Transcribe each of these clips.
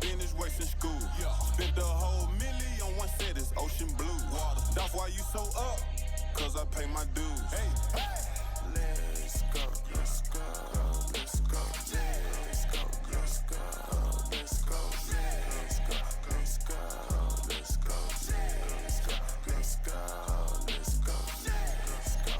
been this way since school. Spent the whole million on one set, it's ocean blue. That's why you so up, cause I pay my dues. Hey, let's go, let's go, let's go, let's go, let's go, let's go, let's go, let's go, let's go, let's go, let's go, let's go, let's go.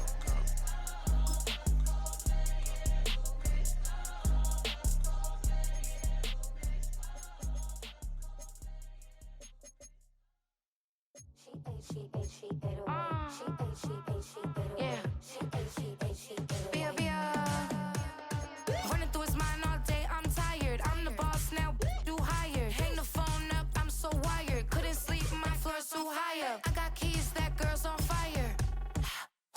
Running through his mind all day, I'm tired. I'm the boss now, do higher. Hang the phone up, I'm so wired. Couldn't sleep, my floor's too high up. I got keys, that girl's on fire.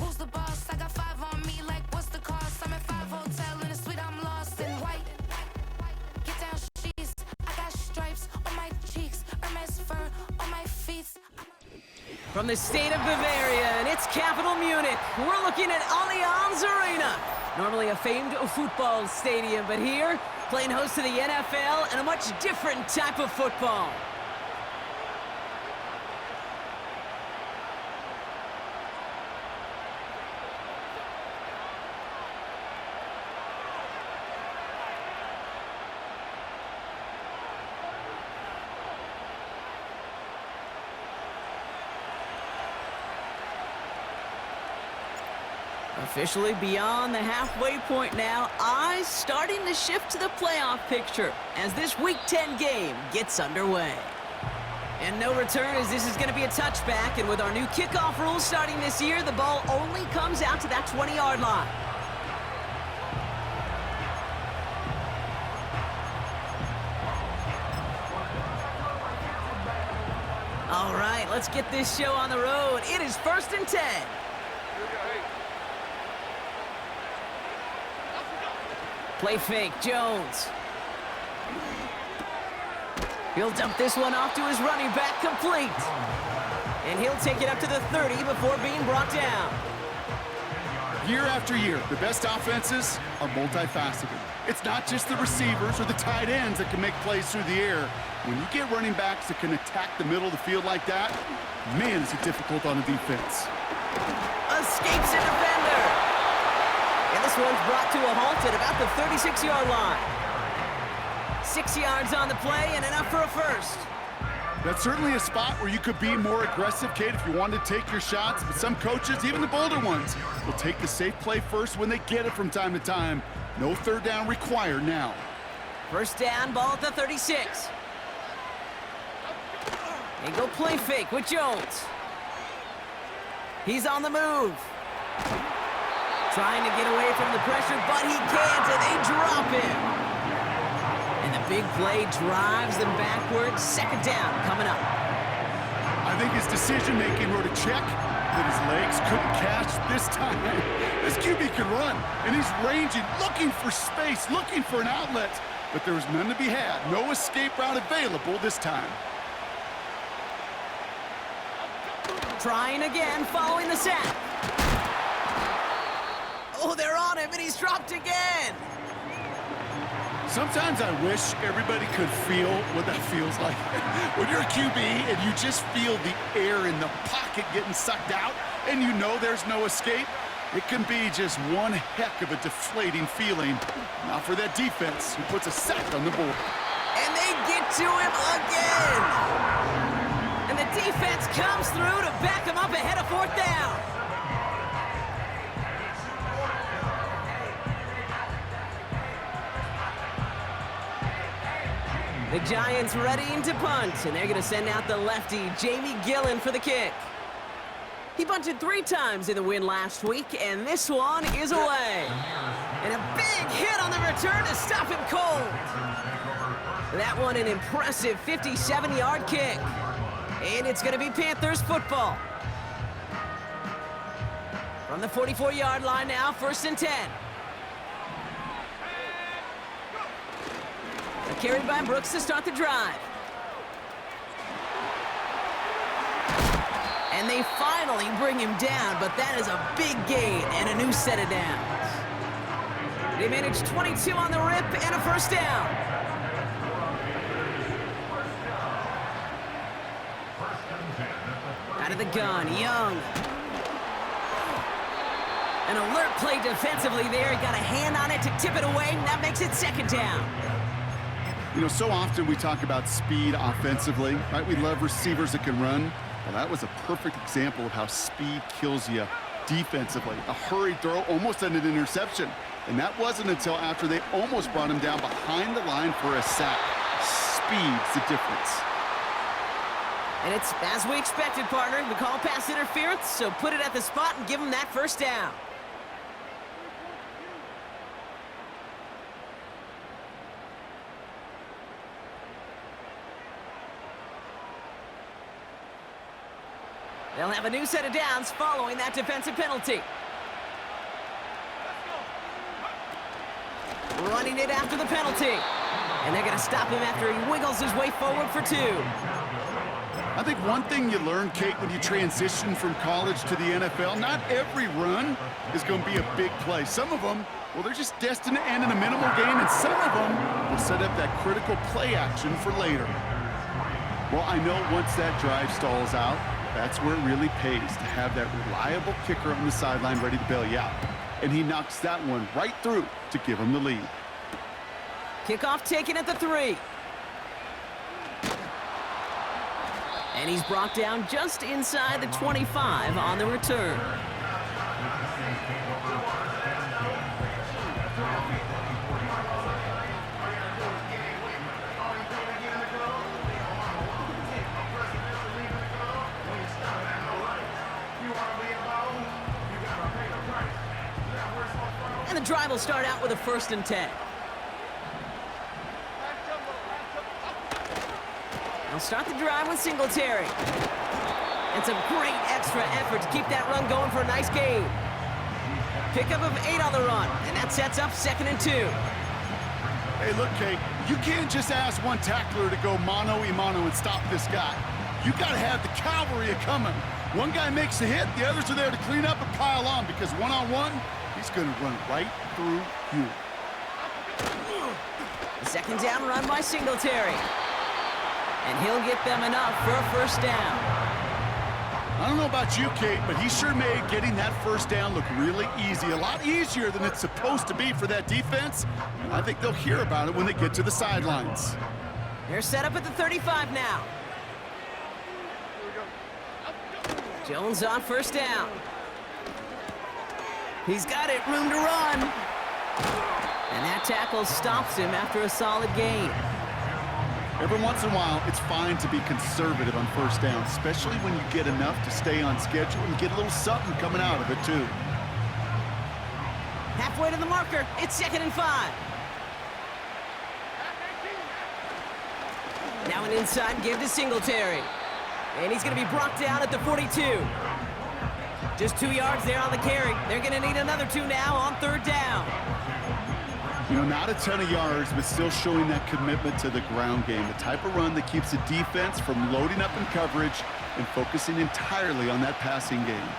Who's the boss? I got 5 on me, like what's the cost? I'm at 5 hotel in a suite, I'm lost in white. Get down, sheets. I got stripes on my cheeks, Hermes fur on my feet. From the state of Bavaria and its capital Munich, we're looking at Allianz Arena. Normally a famed football stadium, but here, playing host to the NFL and a much different type of football. Officially beyond the halfway point now, eyes starting to shift to the playoff picture as this Week 10 game gets underway. And no return, as this is going to be a touchback, and with our new kickoff rules starting this year, the ball only comes out to that 20-yard line. All right, let's get this show on the road. It is 1st and 10. Play fake, Jones. He'll dump this one off to his running back, complete. And he'll take it up to the 30 before being brought down. Year after year, the best offenses are multifaceted. It's not just the receivers or the tight ends that can make plays through the air. When you get running backs that can attack the middle of the field like that, man, is it difficult on a defense. Escapes a defender. And this one's brought to a halt at about the 36-yard line. 6 yards on the play and enough for a first. That's certainly a spot where you could be more aggressive, Kate, if you wanted to take your shots. But some coaches, even the bolder ones, will take the safe play first when they get it from time to time. No third down required now. First down, ball at the 36. They go play fake with Jones. He's on the move. Trying to get away from the pressure, but he can't, and they drop him. And the big play drives them backwards. 2nd down coming up. I think his decision-making wrote a check that his legs couldn't catch this time. This QB can run, and he's ranging, looking for space, looking for an outlet. But there was none to be had. No escape route available this time. Trying again, following the sack. Oh, they're on him, and he's dropped again. Sometimes I wish everybody could feel what that feels like. When you're a QB and you just feel the air in the pocket getting sucked out, and you know there's no escape, it can be just one heck of a deflating feeling. Not for that defense who puts a sack on the board. And they get to him again. And the defense comes through to back him up ahead of 4th down. The Giants readying to punt, and they're going to send out the lefty, Jamie Gillen, for the kick. He bunted 3 times in the win last week, and this one is away. And a big hit on the return to stop him cold. That one an impressive 57-yard kick. And it's going to be Panthers football. From the 44-yard line now, 1st and 10. Carried by Brooks to start the drive. And they finally bring him down, but that is a big gain and a new set of downs. They managed 22 on the rip and a 1st down. Out of the gun, Young. An alert play defensively there. He got a hand on it to tip it away, and that makes it second down. You know, so often we talk about speed offensively, right? We love receivers that can run. Well, that was a perfect example of how speed kills you defensively. A hurried throw, almost an interception. And that wasn't until after they almost brought him down behind the line for a sack. Speed's the difference. And it's as we expected, partner. We call pass interference, so put it at the spot and give him that first down. They'll have a new set of downs following that defensive penalty. Running it after the penalty. And they're going to stop him after he wiggles his way forward for 2. I think one thing you learn, Kate, when you transition from college to the NFL, not every run is going to be a big play. Some of them, well, they're just destined to end in a minimal gain, and some of them will set up that critical play action for later. Well, I know once that drive stalls out, that's where it really pays to have that reliable kicker on the sideline ready to bail you out. And he knocks that one right through to give him the lead. Kickoff taken at the 3. And he's brought down just inside the 25 on the return. And the drive will start out with a 1st and 10. They'll start the drive with Singletary. And some great extra effort to keep that run going for a nice gain. Pickup of 8 on the run, and that sets up 2nd and 2. Hey, look, Kate, you can't just ask one tackler to go mano-a-mano and stop this guy. You got to have the cavalry coming. One guy makes a hit, the others are there to clean up and pile on, because one-on-one, he's going to run right through you. The 2nd down run by Singletary. And he'll get them enough for a 1st down. I don't know about you, Kate, but he sure made getting that 1st down look really easy. A lot easier than it's supposed to be for that defense. And I think they'll hear about it when they get to the sidelines. They're set up at the 35 now. Jones on 1st down. He's got it, room to run. And that tackle stops him after a solid gain. Every once in a while, it's fine to be conservative on 1st down, especially when you get enough to stay on schedule and get a little something coming out of it, too. Halfway to the marker, it's 2nd and 5. Now an inside give to Singletary. And he's going to be brought down at the 42. Just 2 yards there on the carry. They're going to need another 2 now on 3rd down. You know, not a ton of yards, but still showing that commitment to the ground game. The type of run that keeps the defense from loading up in coverage and focusing entirely on that passing game.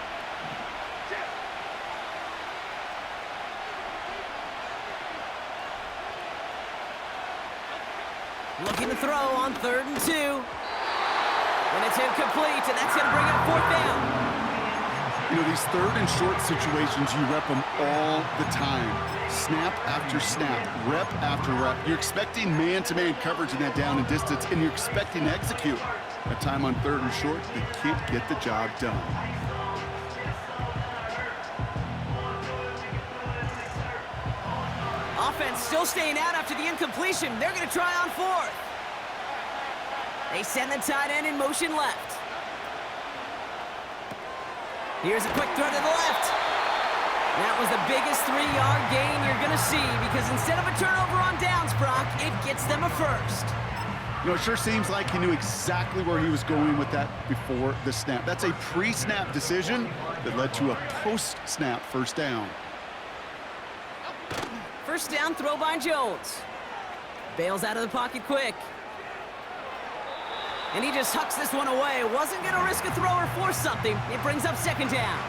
Looking to throw on 3rd and 2. And it's incomplete, and that's going to bring up 4th down. You know, these 3rd and short situations, you rep them all the time. Snap after snap, rep after rep. You're expecting man-to-man coverage in that down and distance, and you're expecting to execute. A time on 3rd and short, they can't get the job done. Offense still staying out after the incompletion. They're going to try on 4th. They send the tight end in motion left. Here's a quick throw to the left. That was the biggest 3-yard gain you're going to see, because instead of a turnover on downs, Brock, it gets them a 1st. You know, it sure seems like he knew exactly where he was going with that before the snap. That's a pre-snap decision that led to a post-snap 1st down. 1st down throw by Jones. Bails out of the pocket quick. And he just hucks this one away. Wasn't going to risk a throw or force something. It brings up 2nd down.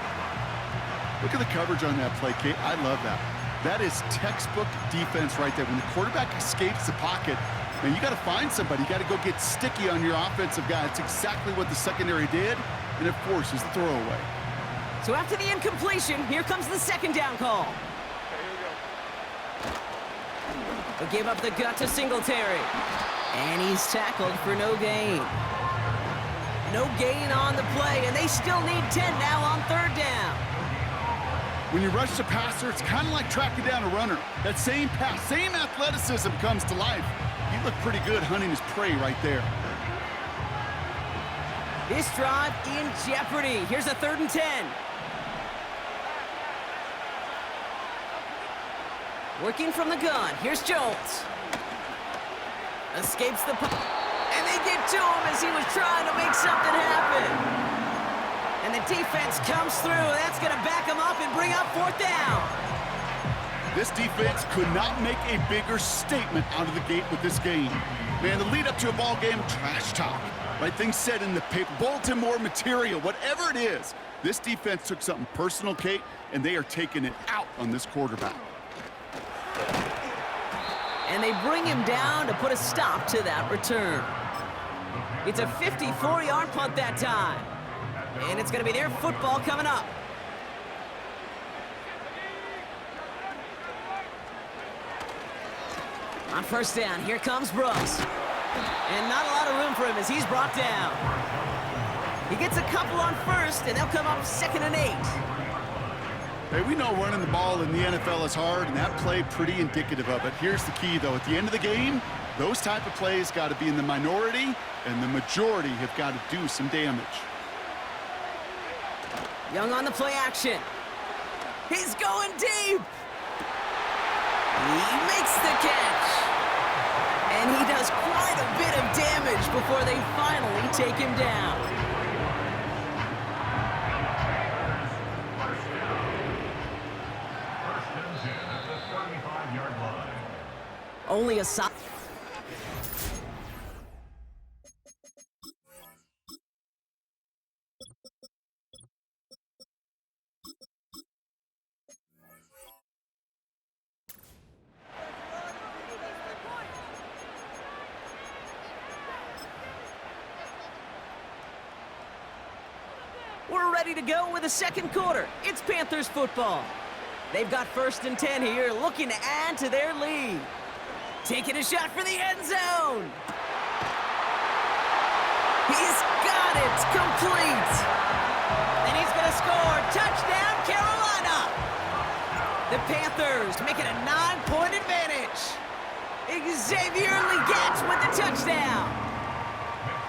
Look at the coverage on that play, Kate. I love that. That is textbook defense right there. When the quarterback escapes the pocket, man, you got to find somebody. You got to go get sticky on your offensive guy. That's exactly what the secondary did. and it forces the throwaway. So after the incompletion, here comes the second down call. They give up the gut to Singletary. And he's tackled for no gain. No gain on the play, and they still need 10 now on third down. When you rush the passer, it's kind of like tracking down a runner. That same pass, same athleticism comes to life. He looked pretty good hunting his prey right there. This drive in jeopardy. Here's a 3rd and 10. Working from the gun. Here's Jones. Escapes the puck. And they get to him as he was trying to make something happen. And the defense comes through. That's going to back him up and bring up 4th down. This defense could not make a bigger statement out of the gate with this game. Man, the lead up to a ball game, trash talk. Right things said in the paper, bulletin board material, whatever it is. This defense took something personal, Kate, and they are taking it out on this quarterback. And they bring him down to put a stop to that return. It's a 54-yard punt that time. And it's going to be their football coming up. On first down, here comes Brooks. And not a lot of room for him as he's brought down. He gets a couple on first, and they'll come up 2nd and 8. Hey, we know running the ball in the NFL is hard, and that play pretty indicative of it. Here's the key, though. At the end of the game, those type of plays got to be in the minority, and the majority have got to do some damage. Young on the play action. He's going deep. He makes the catch. And he does quite a bit of damage before they finally take him down. Only a solid. We're ready to go with the second quarter. It's Panthers football. They've got 1st and 10 here, looking to add to their lead. Taking a shot for the end zone. He's got it, complete. And he's going to score. Touchdown, Carolina. The Panthers make it a 9-point advantage. Xavier Legette with the touchdown.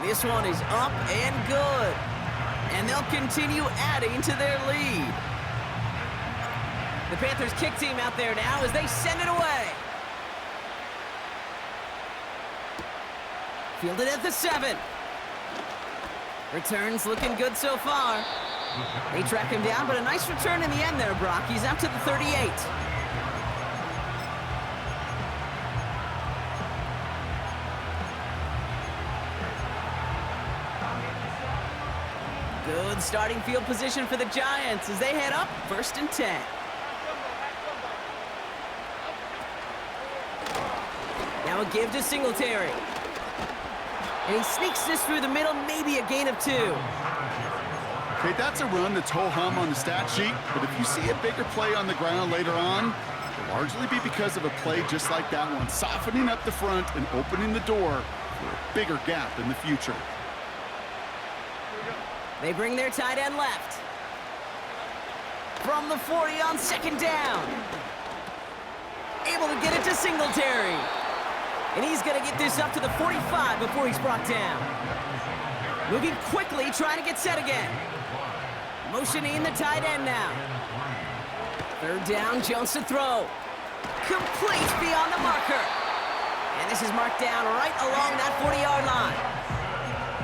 This one is up and good. And they'll continue adding to their lead. The Panthers kick team out there now as they send it away. Fielded at the 7. Returns looking good so far. They track him down, but a nice return in the end there, Brock. He's out to the 38. Good starting field position for the Giants as they head up 1st and 10. Now a give to Singletary. And he sneaks this through the middle, maybe a gain of 2. Okay, that's a run that's ho-hum on the stat sheet, but if you see a bigger play on the ground later on, it'll largely be because of a play just like that one, softening up the front and opening the door for a bigger gap in the future. They bring their tight end left. From the 40 on 2nd down. Able to get it to Singletary. And he's going to get this up to the 45 before he's brought down. Moving quickly, trying to get set again. Motioning the tight end now. 3rd down, Jones to throw. Complete beyond the marker. And this is marked down right along that 40-yard line.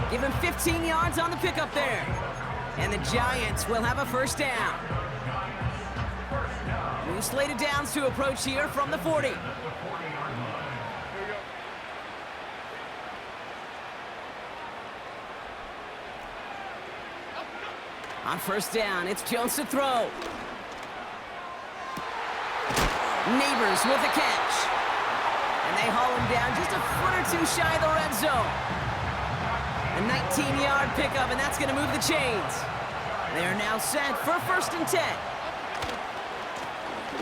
Give him 15 yards on the pickup there. And the Giants will have a 1st down. New slated downs to approach here from the 40. On 1st down, it's Jones to throw. Neighbors with the catch. And they haul him down just a foot or two shy of the red zone. A 19-yard pickup, and that's going to move the chains. They're now set for 1st and 10.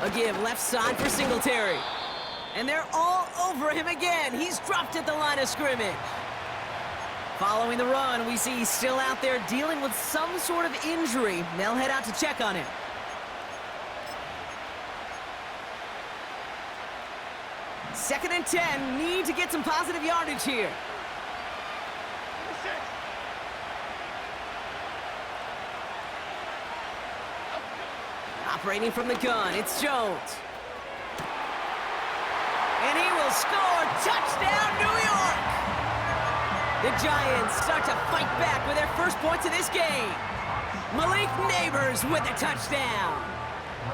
A give left side for Singletary. And they're all over him again. He's dropped at the line of scrimmage. Following the run, we see he's still out there dealing with some sort of injury. They'll head out to check on him. Second and 10, need to get some positive yardage here. Operating from the gun, it's Jones. And he will score. Touchdown, New York! The Giants start to fight back with their first points of this game. Malik Neighbors with a touchdown.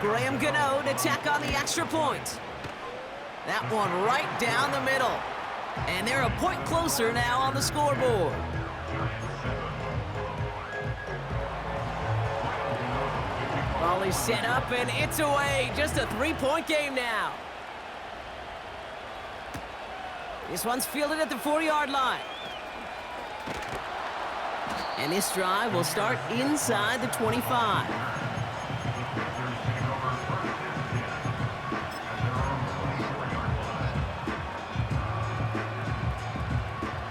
Graham Gano to tack on the extra point. That one right down the middle. And they're a point closer now on the scoreboard. Volley set up and it's away. Just a 3-point game now. This one's fielded at the 4-yard line. And this drive will start inside the 25.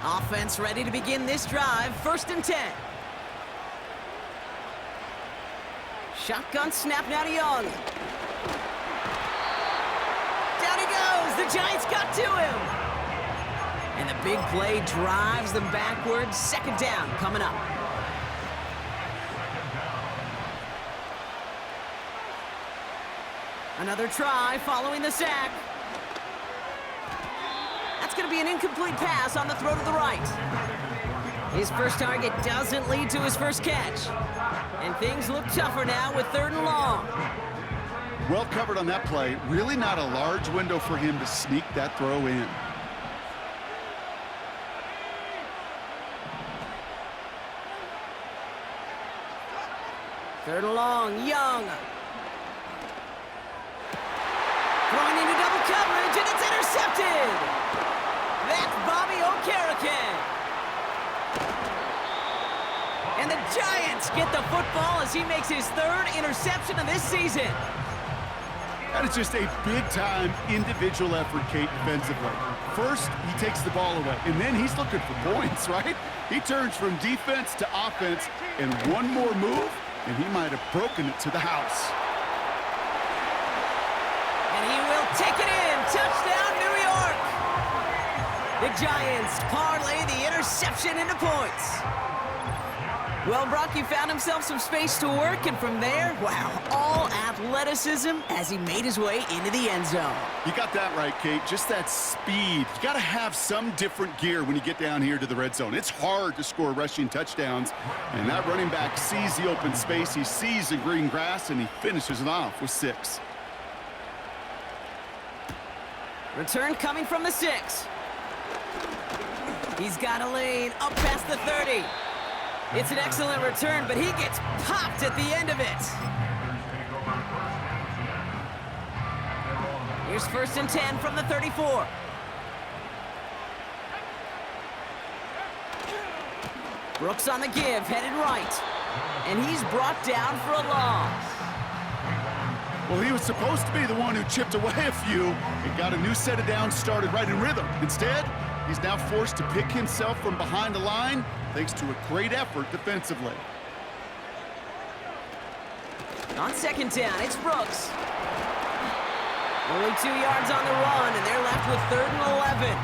Offense ready to begin this drive. 1st and 10. Shotgun snap now to Young. Down he goes. The Giants got to him. And the big play drives them backwards. 2nd down coming up. Another try following the sack. That's going to be an incomplete pass on the throw to the right. His first target doesn't lead to his first catch. And things look tougher now with 3rd and long. Well covered on that play. Really not a large window for him to sneak that throw in. 3rd and long, Young. Throwing into double coverage, and it's intercepted. That's Bobby Okereke. And the Giants get the football as he makes his 3rd interception of this season. That is just a big-time individual effort, Kate, defensively. First, he takes the ball away, and then he's looking for points, right? He turns from defense to offense, and one more move, and he might have broken it to the house. And he will take it in. Touchdown, New York! The Giants parlay the interception into points. Well, Brock, he found himself some space to work, and from there, wow, all athleticism as he made his way into the end zone. You got that right, Kate. Just that speed. You got to have some different gear when you get down here to the red zone. It's hard to score rushing touchdowns, and that running back sees the open space, he sees the green grass, and he finishes it off with 6. Return coming from the 6. He's got a lane up past the 30. It's an excellent return, but he gets popped at the end of it. Here's 1st and 10 from the 34. Brooks on the give, headed right. And he's brought down for a loss. Well, he was supposed to be the one who chipped away a few and got a new set of downs started right in rhythm. Instead, he's now forced to pick himself from behind the line thanks to a great effort defensively. On 2nd down, it's Brooks. Only 2 yards on the run, and they're left with 3rd and 11.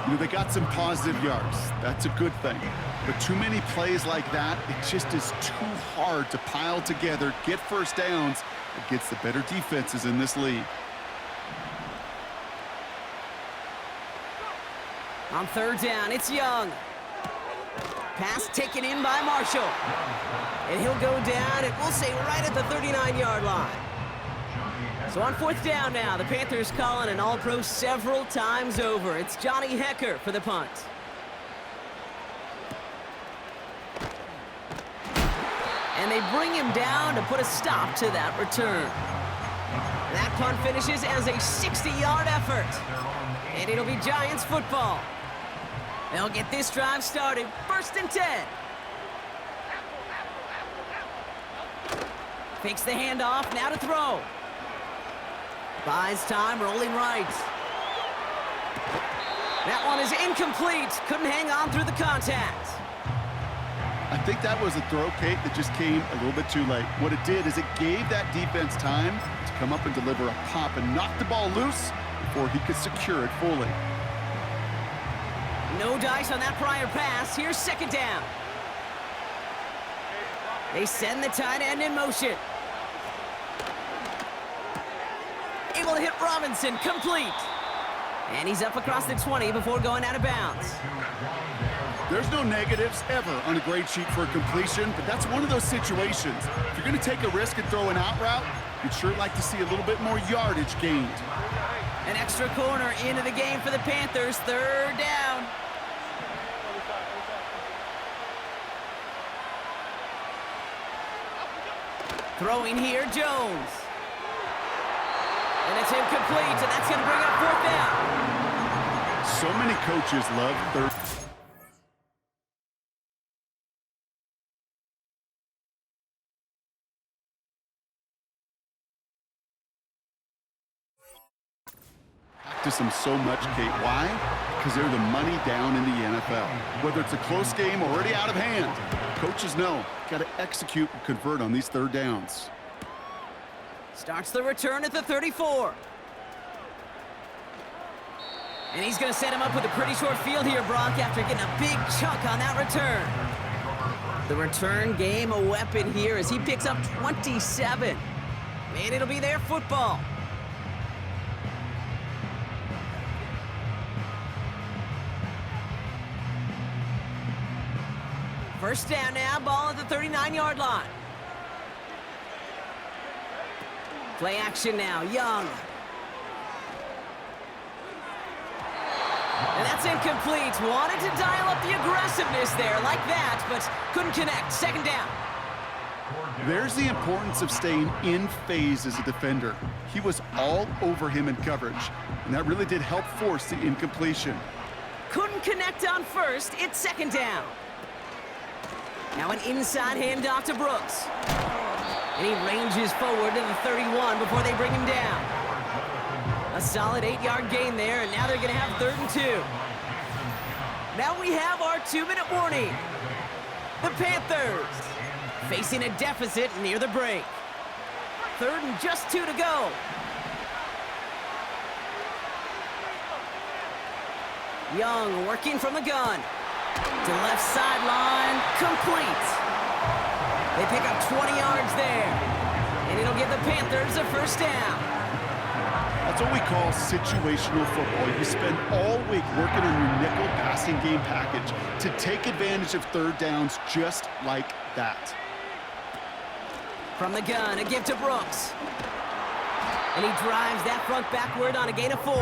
You know, they got some positive yards. That's a good thing. But too many plays like that, it just is too hard to pile together, get first downs against the better defenses in this league. On 3rd down, it's Young. Pass taken in by Marshall. And he'll go down, and we'll say right at the 39-yard line. So on 4th down now, the Panthers calling an All-Pro several times over. It's Johnny Hecker for the punt. And they bring him down to put a stop to that return. That punt finishes as a 60-yard effort. And it'll be Giants football. They'll get this drive started. 1st and 10. Fakes the handoff, now to throw. Buys time, rolling right. That one is incomplete. Couldn't hang on through the contact. I think that was a throw, Kate, that just came a little bit too late. What it did is it gave that defense time to come up and deliver a pop and knock the ball loose before he could secure it fully. No dice on that prior pass. Here's 2nd down. They send the tight end in motion. Able to hit Robinson, complete. And he's up across the 20 before going out of bounds. There's no negatives ever on a grade sheet for a completion, but that's one of those situations. If you're going to take a risk and throw an out route, you'd sure like to see a little bit more yardage gained. An extra corner into the game for the Panthers. 3rd down. Throwing here, Jones. And it's incomplete, and that's going to bring up 4th down. So many coaches love third. Practice them so much, Kate. Why? Because they're the money down in the NFL. Whether it's a close game or already out of hand, coaches know, got to execute and convert on these 3rd downs. Starts the return at the 34. And he's going to set him up with a pretty short field here, Brock, after getting a big chunk on that return. The return game a weapon here as he picks up 27. And it'll be their football. First down now, ball at the 39-yard line. Play action now, Young. And that's incomplete. Wanted to dial up the aggressiveness there like that, but couldn't connect. 2nd down. There's the importance of staying in phase as a defender. He was all over him in coverage, and that really did help force the incompletion. Couldn't connect on 1st. It's 2nd down. Now an inside handoff to Brooks. And he ranges forward to the 31 before they bring him down. A solid 8-yard gain there, and now they're going to have 3rd and 2. Now we have our 2-minute warning. The Panthers facing a deficit near the break. 3rd and just 2 to go. Young working from the gun. To left sideline, complete. They pick up 20 yards there. And it'll give the Panthers a 1st down. That's what we call situational football. You spend all week working on your nickel passing game package to take advantage of 3rd downs just like that. From the gun, a give to Brooks. And he drives that front backward on a gain of 4.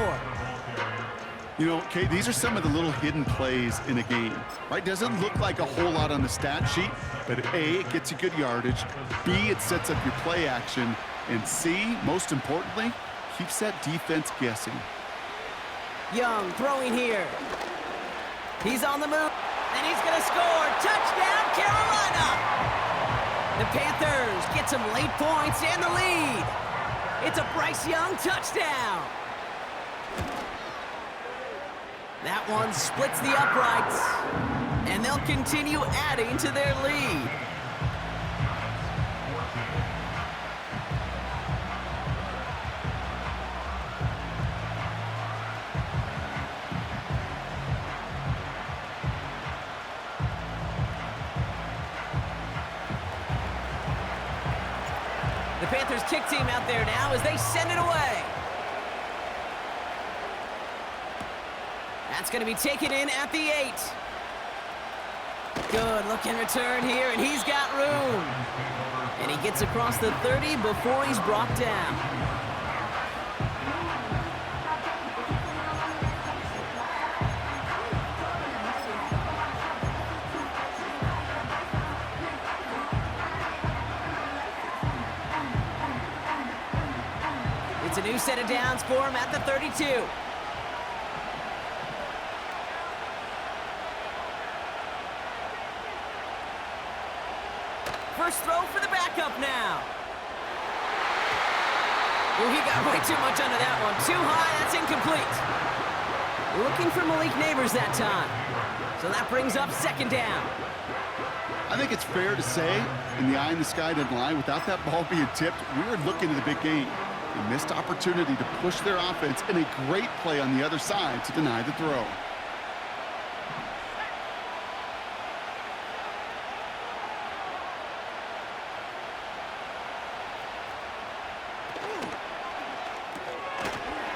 You know, Kate, these are some of the little hidden plays in a game, right? Doesn't look like a whole lot on the stat sheet, but A, it gets you good yardage, B, it sets up your play action, and C, most importantly, keeps that defense guessing. Young throwing here. He's on the move, and he's going to score. Touchdown, Carolina! The Panthers get some late points and the lead. It's a Bryce Young touchdown. That one splits the uprights, and they'll continue adding to their lead. The Panthers kick team out there now as they send it away. That's going to be taken in at the 8. Good looking return here, and he's got room. And he gets across the 30 before he's brought down. It's a new set of downs for him at the 32. first throw for the backup now. Oh, he got way too much under that one. Too high, that's incomplete. Looking for Malik Neighbors that time. So that brings up second down. I think it's fair to say, in the eye in the sky doesn't lie, without that ball being tipped, we were looking at the big game. A missed opportunity to push their offense and a great play on the other side to deny the throw.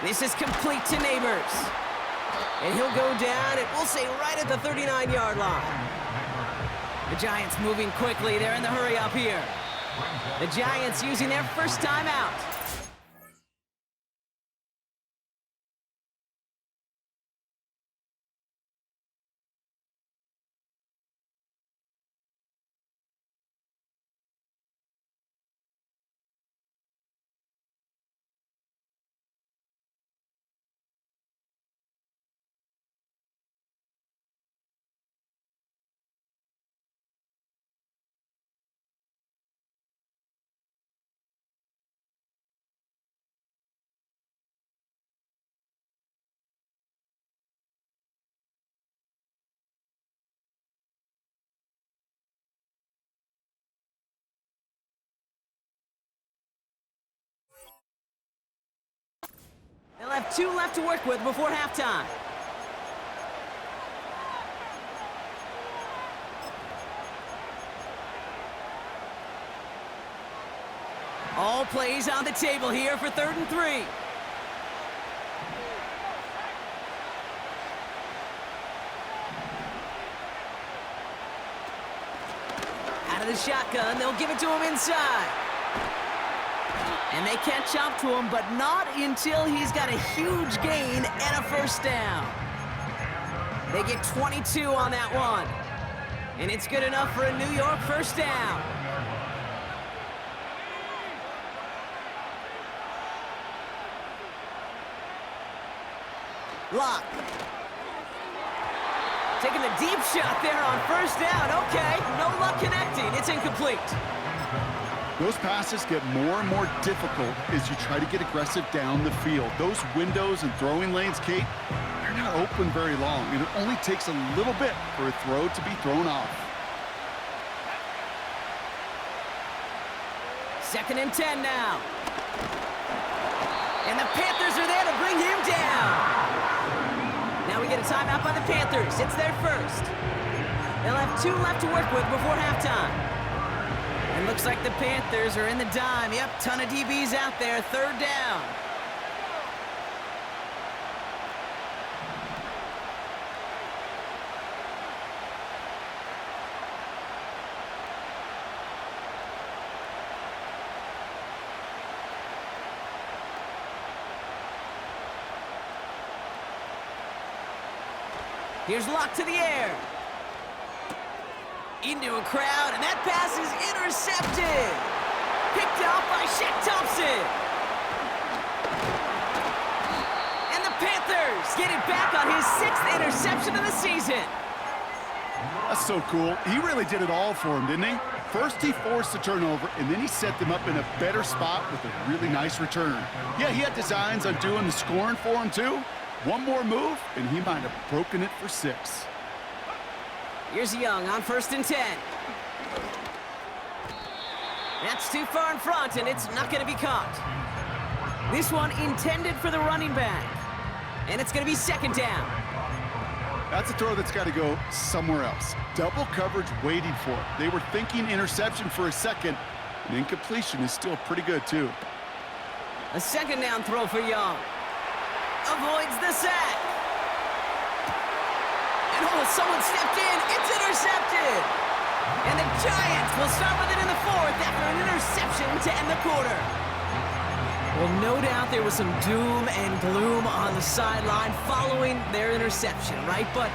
This is complete to Neighbors. And he'll go down, and we'll say right at the 39-yard line. The Giants moving quickly. They're in the hurry up here. The Giants using their first timeout. They'll have 2 left to work with before halftime. All plays on the table here for 3rd and 3. Out of the shotgun, they'll give it to him inside. And they catch up to him, but not until he's got a huge gain and a first down. They get 22 on that one. And it's good enough for a New York first down. Lock. Taking a deep shot there on first down. Okay, no luck connecting. It's incomplete. Those passes get more and more difficult as you try to get aggressive down the field. Those windows and throwing lanes, Kate, they're not open very long, and it only takes a little bit for a throw to be thrown off. 2nd and 10 now. And the Panthers are there to bring him down. Now we get a timeout by the Panthers. It's their first. They'll have 2 left to work with before halftime. And looks like the Panthers are in the dime. Yep, ton of DBs out there. 3rd down. Here's Lock to the air. Into a crowd, and that pass is intercepted. Picked off by Shaq Thompson. And the Panthers get it back on his 6th interception of the season. That's so cool. He really did it all for him, didn't he? First, he forced the turnover, and then he set them up in a better spot with a really nice return. Yeah, he had designs on doing the scoring for him, too. One more move, and he might have broken it for 6. Here's Young on 1st and 10. That's too far in front, and it's not going to be caught. This one intended for the running back. And it's going to be 2nd down. That's a throw that's got to go somewhere else. Double coverage waiting for it. They were thinking interception for a second, and incompletion is still pretty good, too. A 2nd down throw for Young. Avoids the sack. And someone stepped in. It's intercepted. And the Giants will start with it in the 4th after an interception to end the quarter. Well, no doubt there was some doom and gloom on the sideline following their interception, right? But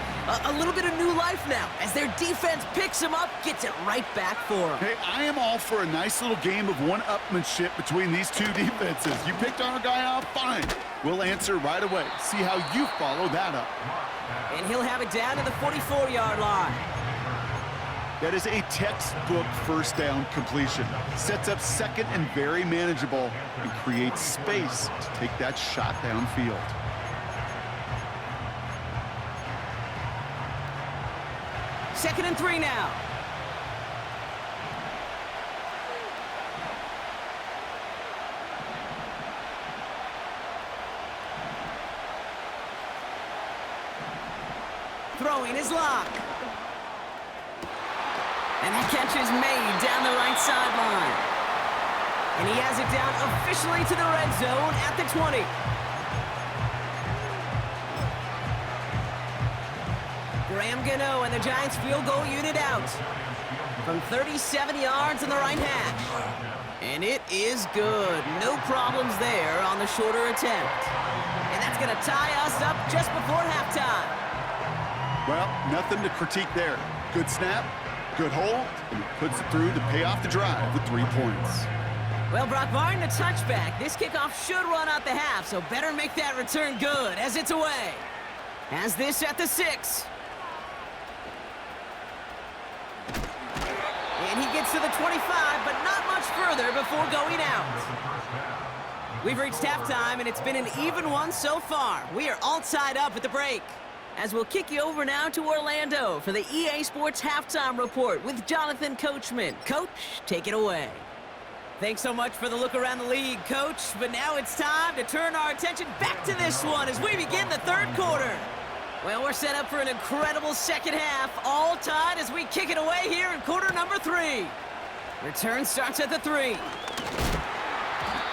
a little bit of new life now as their defense picks them up, gets it right back for them. Hey, I am all for a nice little game of one-upmanship between these two defenses. You picked our guy out, fine. We'll answer right away. See how you follow that up. And he'll have it down to the 44-yard line. That is a textbook first down completion. Sets up second and very manageable and creates space to take that shot downfield. Second and 3 now. Throwing his lock. And that catch is made down the right sideline. And he has it down officially to the red zone at the 20. Graham Gano and the Giants field goal unit out from 37 yards in the right hash. And it is good. No problems there on the shorter attempt. And that's going to tie us up just before halftime. Well, nothing to critique there. Good snap, good hold, and he puts it through to pay off the drive with 3 points. Well, Brock, barring the touchback, this kickoff should run out the half, so better make that return good as it's away. Has this at the 6. And he gets to the 25, but not much further before going out. We've reached halftime, and it's been an even one so far. We are all tied up at the break. As we'll kick you over now to Orlando for the EA Sports Halftime Report with Jonathan Coachman. Coach, take it away. Thanks so much for the look around the league, Coach. But now it's time to turn our attention back to this one as we begin the third quarter. Well, we're set up for an incredible second half, all tied as we kick it away here in quarter number 3. Return starts at the 3.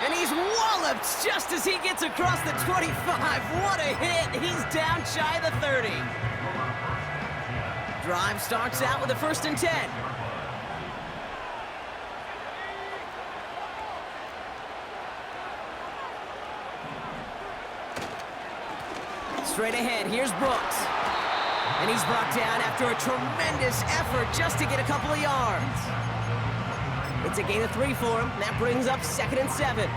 And he's walloped just as he gets across the 25. What a hit. He's down shy of the 30. Drive starts out with a 1st and 10. Straight ahead, here's Brooks. And he's brought down after a tremendous effort just to get a couple of yards. It's a gain of 3 for him. That brings up 2nd and 7.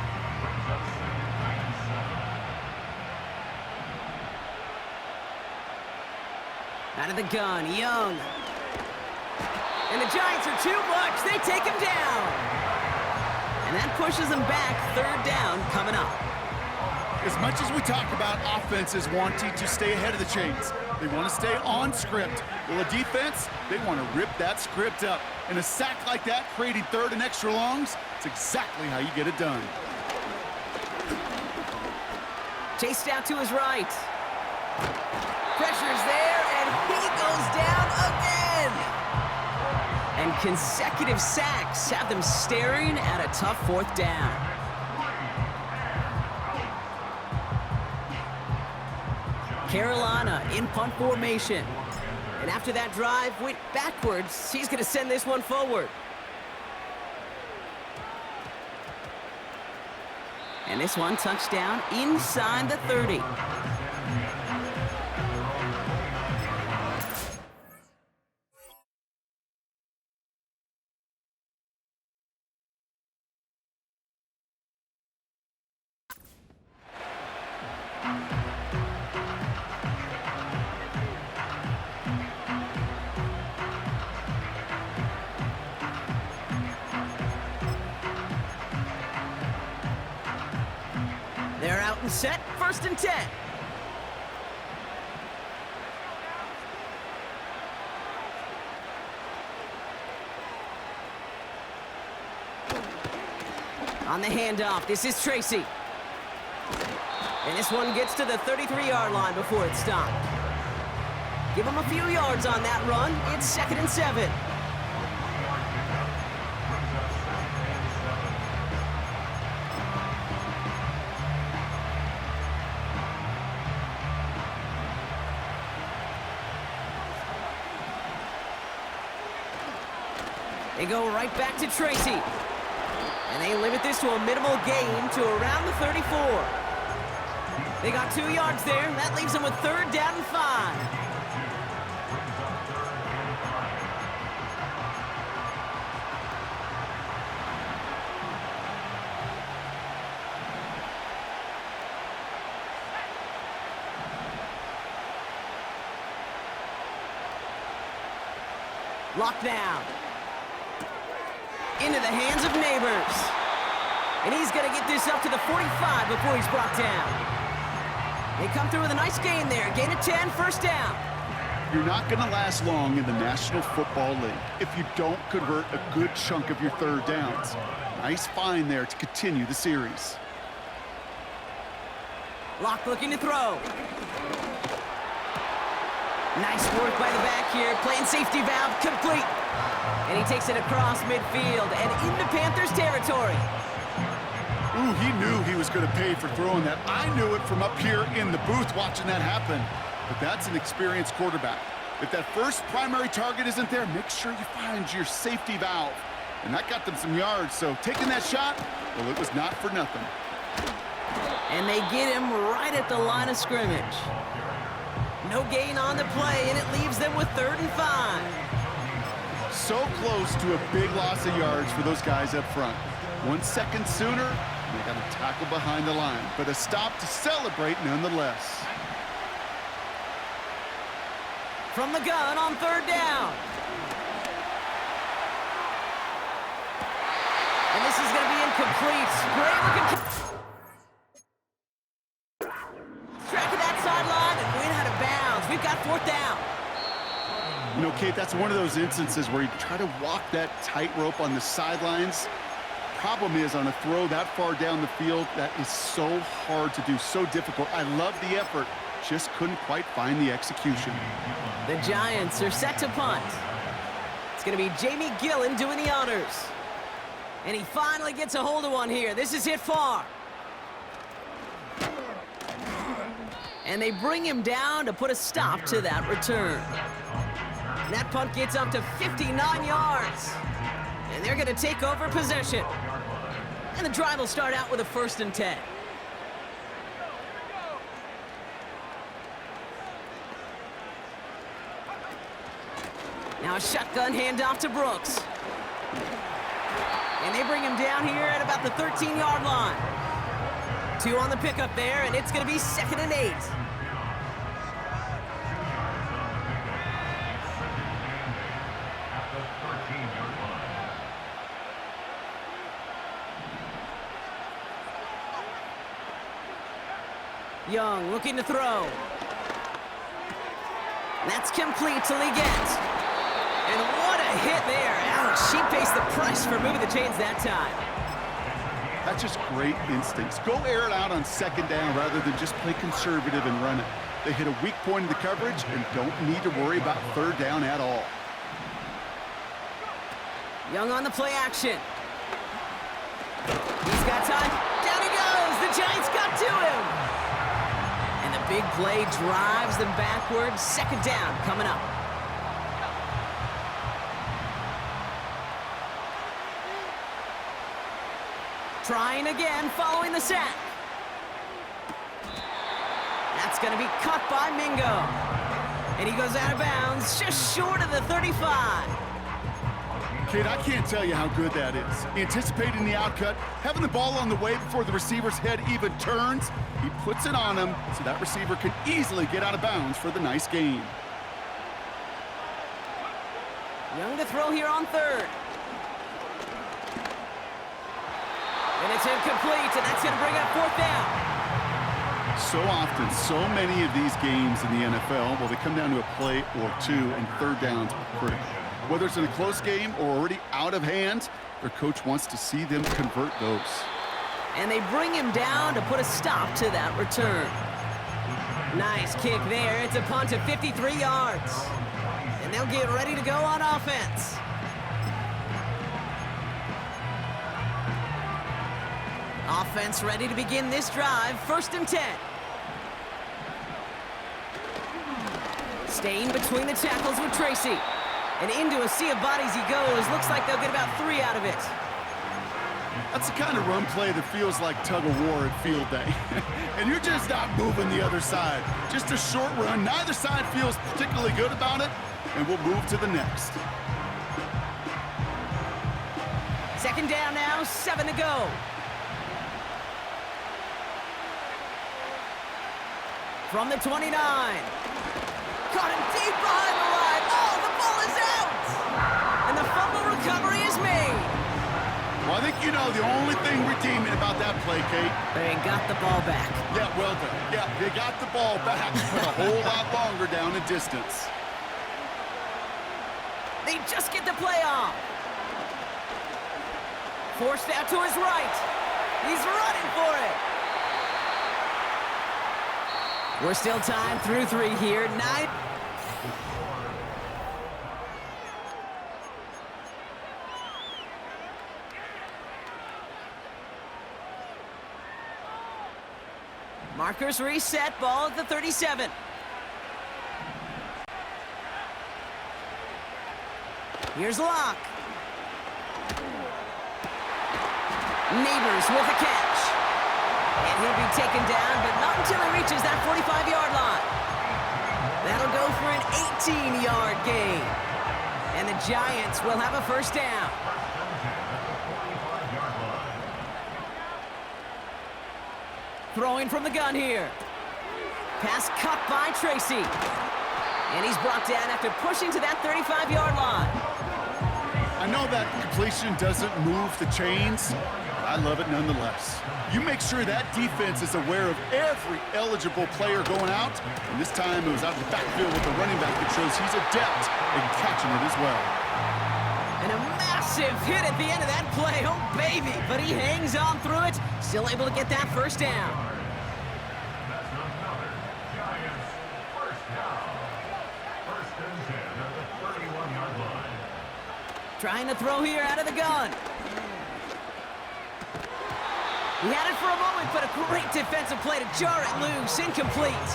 Out of the gun, Young. And the Giants are too much. They take him down. And that pushes them back. 3rd down coming up. As much as we talk about offenses wanting to stay ahead of the chains, they want to stay on script. Well, a defense, they want to rip that script up. And a sack like that, creating 3rd and extra longs, it's exactly how you get it done. Chased out to his right. Pressure's there, and he goes down again. And consecutive sacks have them staring at a tough 4th down. Carolina in punt formation. And after that drive went backwards, he's going to send this one forward. And this one touchdown inside the 30. They're out and set, 1st and 10. On the handoff, this is Tracy. And this one gets to the 33-yard line before it's stopped. Give him a few yards on that run. It's 2nd and 7. They go right back to Tracy. And they limit this to a minimal gain to around the 34. They got 2 yards there. That leaves them with 3rd down and 5. Locked down. Into the hands of Neighbors. And he's going to get this up to the 45 before he's brought down. They come through with a nice gain there. Gain of 10, first down. You're not going to last long in the National Football League if you don't convert a good chunk of your third downs. Nice find there to continue the series. Locke looking to throw. Nice work by the back here. Playing safety valve complete. And he takes it across midfield and into Panthers territory. Ooh, he knew he was going to pay for throwing that. I knew it from up here in the booth watching that happen. But that's an experienced quarterback. If that first primary target isn't there, make sure you find your safety valve. And that got them some yards, so taking that shot, well, it was not for nothing. And they get him right at the line of scrimmage. No gain on the play, and it leaves them with 3rd and 5. So close to a big loss of yards for those guys up front. 1 second sooner, and they got a tackle behind the line, but a stop to celebrate nonetheless. From the gun on 3rd down. And this is going to be incomplete. Great looking. Tracking that sideline and went out of bounds. We've got 4th down. You know, Kate, that's one of those instances where you try to walk that tightrope on the sidelines. Problem is, on a throw that far down the field, that is so hard to do, so difficult. I love the effort, just couldn't quite find the execution. The Giants are set to punt. It's going to be Jamie Gillen doing the honors. And he finally gets a hold of one here. This is hit far. And they bring him down to put a stop to that return. And that punt gets up to 59 yards. And they're going to take over possession. And the drive will start out with a 1st and 10. Now a shotgun handoff to Brooks. And they bring him down here at about the 13-yard line. 2 on the pickup there, and it's going to be 2nd and 8. Young looking to throw. That's complete till he gets. And what a hit there. Ouch, she pays the price for moving the chains that time. That's just great instincts. Go air it out on 2nd down rather than just play conservative and run it. They hit a weak point in the coverage and don't need to worry about 3rd down at all. Young on the play action. He's got time. Down he goes. The Giants got to him. And the big play drives them backwards. 2nd down coming up. Trying again following the sack. That's going to be caught by Mingo. And he goes out of bounds just short of the 35. Kate, I can't tell you how good that is. Anticipating the outcut, having the ball on the way before the receiver's head even turns. He puts it on him so that receiver can easily get out of bounds for the nice gain. Young to throw here on 3rd. And it's incomplete, and that's going to bring up 4th down. So often, so many of these games in the NFL, well, they come down to a play or 2, and 3rd downs are critical. Whether it's in a close game or already out of hand, their coach wants to see them convert those. And they bring him down to put a stop to that return. Nice kick there. It's a punt of 53 yards. And they'll get ready to go on offense. Offense ready to begin this drive. 1st and 10. Staying between the tackles with Tracy. And into a sea of bodies he goes. Looks like they'll get about 3 out of it. That's the kind of run play that feels like tug-of-war at field day. And you're just not moving the other side. Just a short run. Neither side feels particularly good about it. And we'll move to the next. 2nd down now, 7 to go. From the 29. Caught him deep behind the line. Oh, the ball is out! about that play, Kate. They got the ball back. Yeah, well done. Yeah, they got the ball back, but a whole lot longer down in distance. They just get the play off. Forced out to his right. He's running for it. We're still tied through 3 here. 9. Markers reset, ball at the 37. Here's Locke. Neighbors with a catch. And he'll be taken down, but not until he reaches that 45-yard line. That'll go for an 18-yard gain. And the Giants will have a first down. Throwing from the gun here. Pass cut by Tracy. And he's brought down after pushing to that 35-yard line. I know that completion doesn't move the chains, but I love it nonetheless. You make sure that defense is aware of every eligible player going out, and this time it was out of the backfield with the running back that shows he's adept in catching it as well. And a massive hit at the end of that play. Oh, baby. But he hangs on through it. Still able to get that first down. Trying to throw here out of the gun. He had it for a moment, but a great defensive play to jar it loose. Incomplete.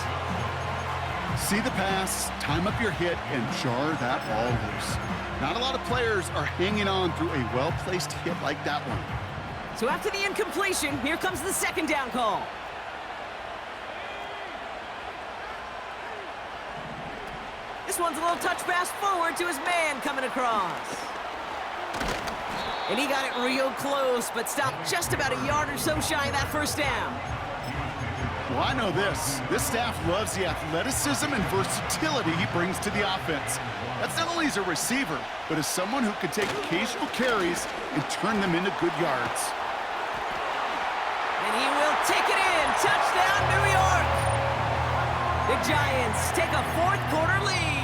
See the pass, time up your hit, and jar that ball loose. Not a lot of players are hanging on through a well-placed hit like that one. So after the incompletion, here comes the second down call. This one's a little touch pass forward to his man coming across. And he got it real close, but stopped just about a yard or so shy of that first down. Well, I know this. This staff loves the athleticism and versatility he brings to the offense. That's not only as a receiver, but as someone who can take occasional carries and turn them into good yards. And he will take it in. Touchdown, New York! The Giants take a fourth-quarter lead.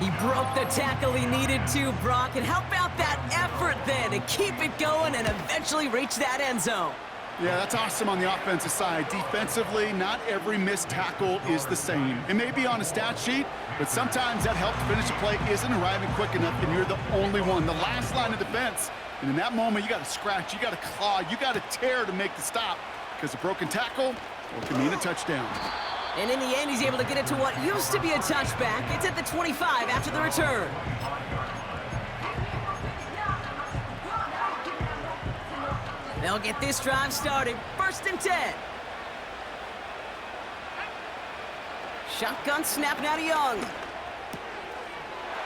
He broke the tackle he needed to, Brock, and how about that effort then to keep it going and eventually reach that end zone? Yeah, that's awesome on the offensive side. Defensively, not every missed tackle is the same. It may be on a stat sheet, but sometimes that help to finish a play isn't arriving quick enough, and you're the only one, the last line of defense. And in that moment, you got to scratch, you got to claw, you got to tear to make the stop, because a broken tackle can mean a touchdown. And in the end, he's able to get it to what used to be a touchback. It's at the 25 after the return. They'll get this drive started. 1st and 10. Shotgun snap now to Young.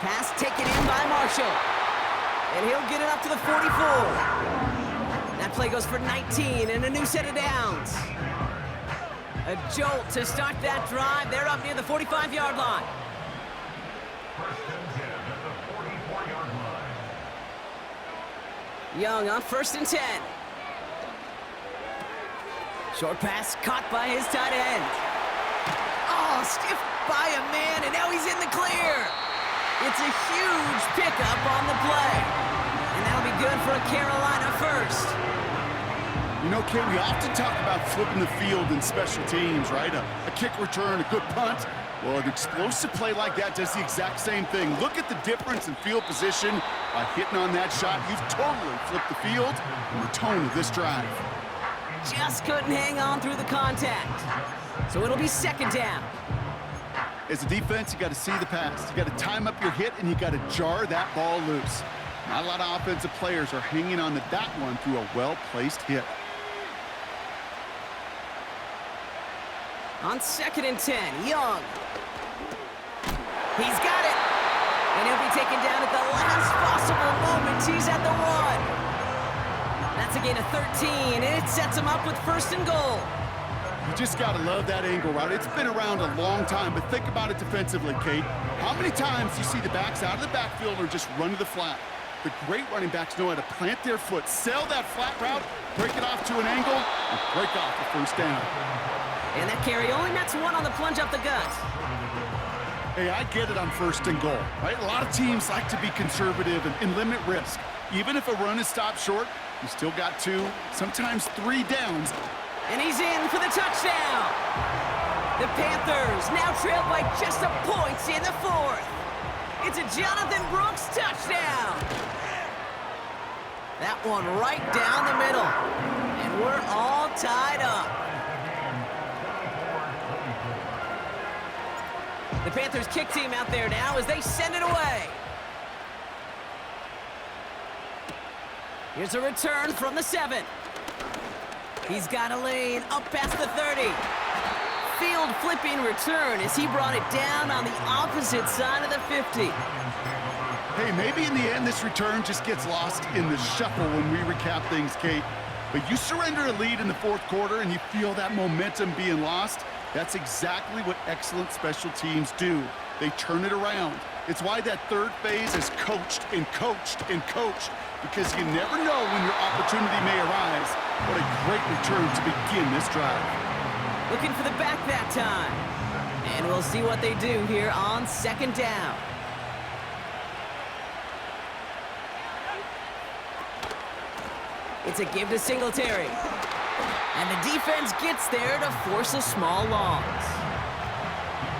Pass taken in by Marshall. And he'll get it up to the 44. That play goes for 19 and a new set of downs. A jolt to start that drive. They're up near the 45-yard line. Young on 1st and 10. Short pass caught by his tight end. Oh, stiffed by a man, and now he's in the clear. It's a huge pickup on the play. And that'll be good for a Carolina first. You know, Kate, we often talk about flipping the field in special teams, right? A kick return, a good punt. Well, an explosive play like that does the exact same thing. Look at the difference in field position by hitting on that shot. You've totally flipped the field and the tone of this drive. Just couldn't hang on through the contact. So it'll be 2nd down. As a defense, you got to see the pass. You got to time up your hit, and you got to jar that ball loose. Not a lot of offensive players are hanging on to that one through a well-placed hit. On 2nd and 10, Young. He's got it. And he'll be taken down at the last possible moment. He's at the 1. That's a gain of 13, and it sets him up with 1st and goal. You just got to love that angle route. It's been around a long time, but think about it defensively, Kate. How many times do you see the backs out of the backfield or just run to the flat? The great running backs know how to plant their foot, sell that flat route, break it off to an angle, and break off the first down. And that carry only nets one on the plunge up the gut. Hey, I get it on 1st and goal, right? A lot of teams like to be conservative and limit risk. Even if a run is stopped short, you still got 2, sometimes 3 downs. And he's in for the touchdown. The Panthers now trail by just a point in the 4th. It's a Jonathan Brooks touchdown. That one right down the middle. And we're all tied up. The Panthers kick team out there now as they send it away. Here's a return from the 7. He's got a lane up past the 30. Field flipping return as he brought it down on the opposite side of the 50. Hey, maybe in the end this return just gets lost in the shuffle when we recap things, Kate. But you surrender a lead in the 4th quarter and you feel that momentum being lost. That's exactly what excellent special teams do. They turn it around. It's why that 3rd phase is coached and coached and coached, because you never know when your opportunity may arise. What a great return to begin this drive. Looking for the back that time. And we'll see what they do here on 2nd down. It's a give to Singletary. And the defense gets there to force a small loss.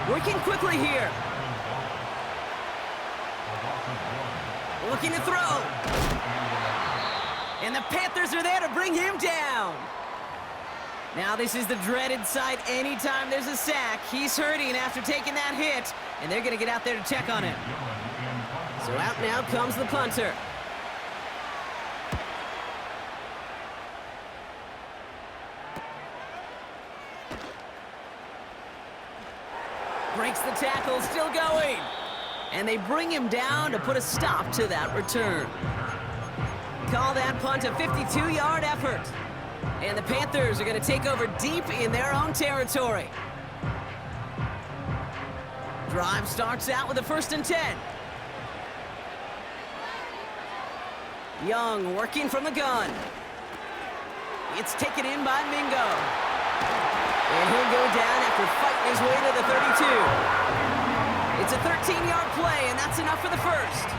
Working quickly here. Looking to throw. And the Panthers are there to bring him down. Now this is the dreaded sight anytime there's a sack. He's hurting after taking that hit, and they're going to get out there to check on him. So out now comes the punter. Breaks the tackle, still going. And they bring him down to put a stop to that return. Call that punt a 52-yard effort. And the Panthers are going to take over deep in their own territory. Drive starts out with a 1st and 10. Young working from the gun. It's taken in by Mingo. And he'll go down after fighting his way to the 32. It's a 13-yard play, and that's enough for the 1st.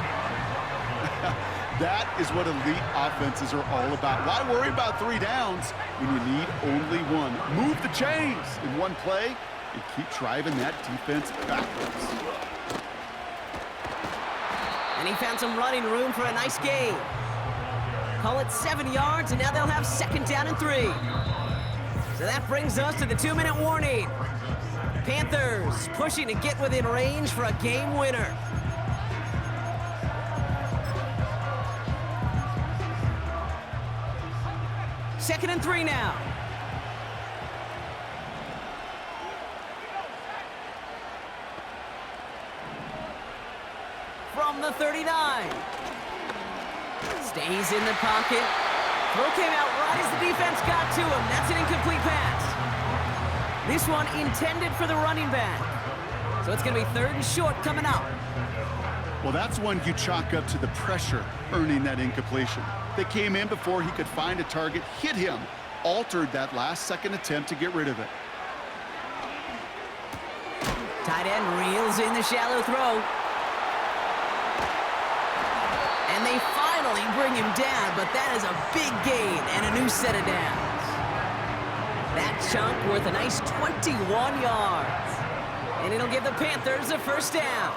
That is what elite offenses are all about. Why worry about 3 downs when you need only 1? Move the chains in one play and keep driving that defense backwards. And he found some running room for a nice gain. Call it 7 yards, and now they'll have 2nd down and 3. So that brings us to the 2-minute warning. Panthers pushing to get within range for a game winner. Second and 3 now. From the 39. Stays in the pocket. Throw came out right as the defense got to him. That's an incomplete pass. This one intended for the running back. So it's going to be 3rd and short coming up. Well, that's one you chalk up to the pressure earning that incompletion. They came in before he could find a target, hit him, altered that last-second attempt to get rid of it. Tight end reels in the shallow throw. And they finally bring him down, but that is a big gain and a new set of downs. That chunk worth a nice 21 yards. And it'll give the Panthers a 1st down.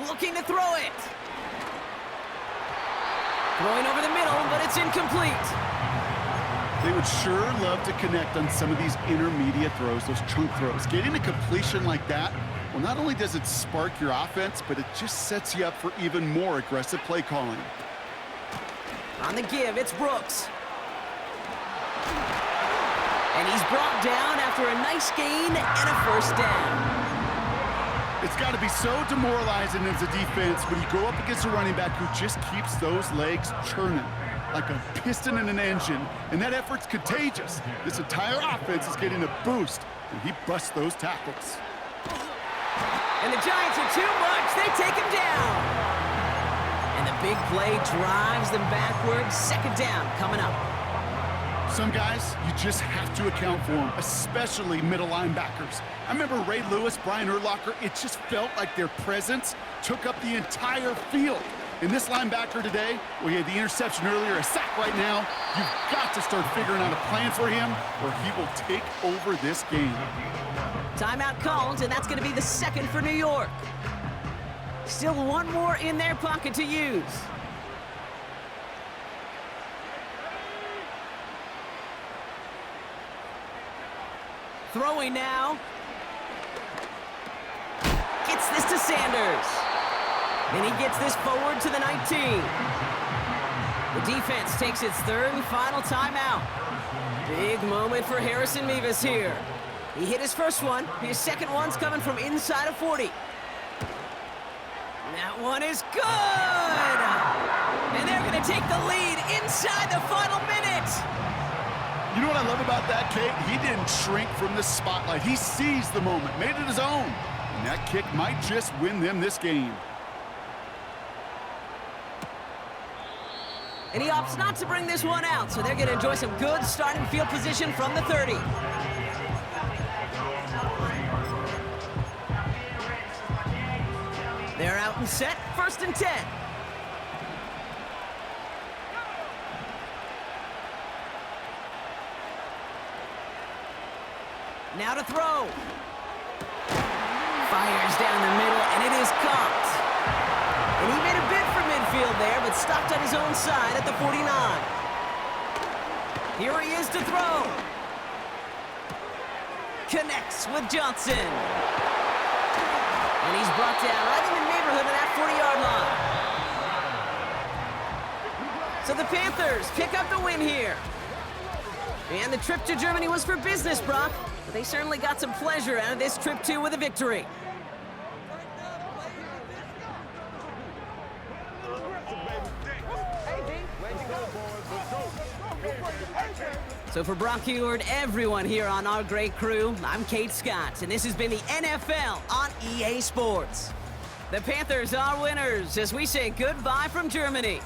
Looking to throw it. Throwing over the middle, but it's incomplete. They would sure love to connect on some of these intermediate throws, those chunk throws. Getting a completion like that, well, not only does it spark your offense, but it just sets you up for even more aggressive play calling. On the give, it's Brooks. And he's brought down after a nice gain and a 1st down. It's got to be so demoralizing as a defense when you go up against a running back who just keeps those legs churning like a piston in an engine, and that effort's contagious. This entire offense is getting a boost, and he busts those tackles. And the Giants are too much. They take him down. And the big play drives them backwards. Second down coming up. Some guys, you just have to account for them, especially middle linebackers. I remember Ray Lewis, Brian Urlacher, it just felt like their presence took up the entire field. And this linebacker today, well, he had the interception earlier, a sack right now. You've got to start figuring out a plan for him or he will take over this game. Timeout called, and that's going to be the second for New York. Still one more in their pocket to use. Throwing now. Gets this to Sanders. And he gets this forward to the 19. The defense takes its third and final timeout. Big moment for Harrison Mevis here. He hit his first one. His second one's coming from inside of 40. That one is good! And they're going to take the lead inside the final minute. You know what I love about that, Kate? He didn't shrink from the spotlight. He seized the moment, made it his own. And that kick might just win them this game. And he opts not to bring this one out, so they're going to enjoy some good starting field position from the 30. They're out and set, 1st and 10. Now to throw. Fires down the middle, and it is caught. And he made a bid for midfield there, but stopped on his own side at the 49. Here he is to throw. Connects with Johnson. And he's brought down right in the neighborhood of that 40-yard line. So the Panthers pick up the win here. And the trip to Germany was for business, Brock. But they certainly got some pleasure out of this trip, too, with a victory. So for Brock Huard, everyone here on our great crew, I'm Kate Scott, and this has been the NFL on EA Sports. The Panthers are winners as we say goodbye from Germany.